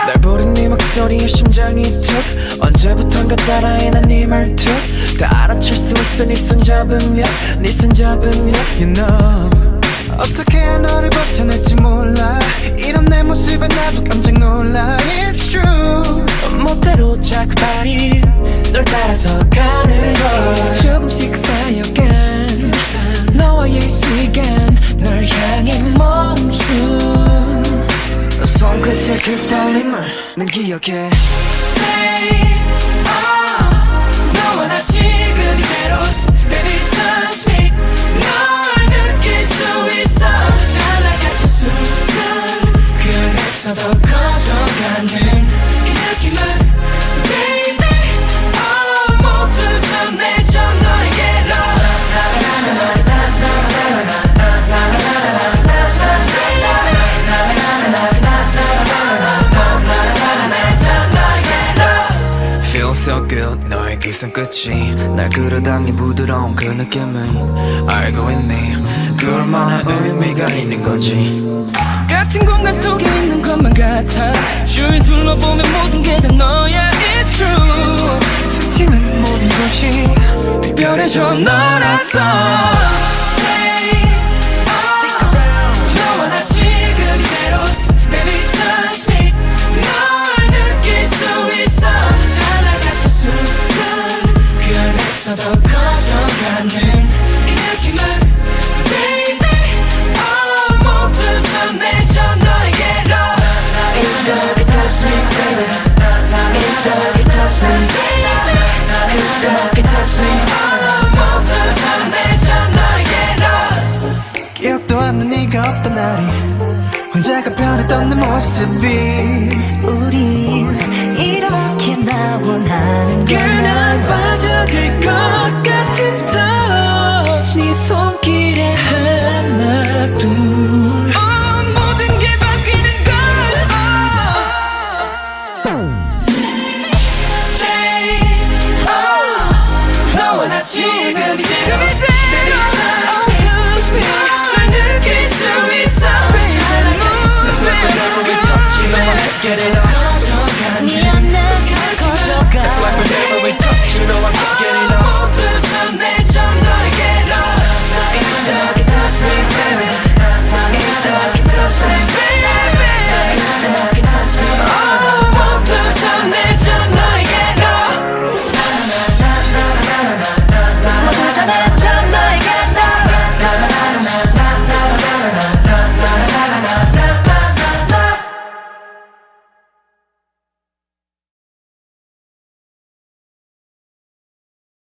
날 부른 네 목소리에 심장이 툭 언제부턴가 따라해 난 네 말투 다 알아챌 수 있어 네 손 잡으면 You know 어떻게 너를 버텨낼지 몰라 이런 내 모습에 나도 깜짝 놀라 It's true 멋대로 자꾸 발이 널 따라서 가는 걸 조금씩 쌓여간 너와의 시간 널 향해 멈춘 손끝의 그 떨림을 난 기억해 Stay 너와 나 지금 이대로 Baby touch me 널 느낄 수 있어 잘 나가는 순간 그래서 더 커져가는 이 느낌은 Baby 모두 전해져 너에게로 Feel so good 너의 기선 끝이 날 끌어당긴 부드러운 그 느낌을 알고 있니 그 얼마나 의미가 있는 건지 같은 공간 속에 있는 것만 같아 주위 둘러보면 모든 게 다 너야 It's true 스치는 모든 것이 특별해져 너라서 Stay 너와 나 지금 이대로 Baby touch me 널 느낄 수 있어 잘 나가는 순간 그래서 더 커져가는 이 느낌은 Baby 모두 전해져 너에게로 이렇게 touch me baby 이렇게 touch me 이렇게 touch me 모두 전해져 너에게로 기억도 안 나 네가 없던 날이 혼자가 변했던 내 모습이 우리 이렇게 나 원하는 Girl 난 빠져들 것 같은 touch 네 손길에 하나 둘 모든 게 바뀌는 걸 Stay 너와 나 지금 이대로 touch me 널 느낄 수 있어 잘 나가는 순간 Get it on 네 안에서 커져가 It's like whenever we touch, you know I'm getting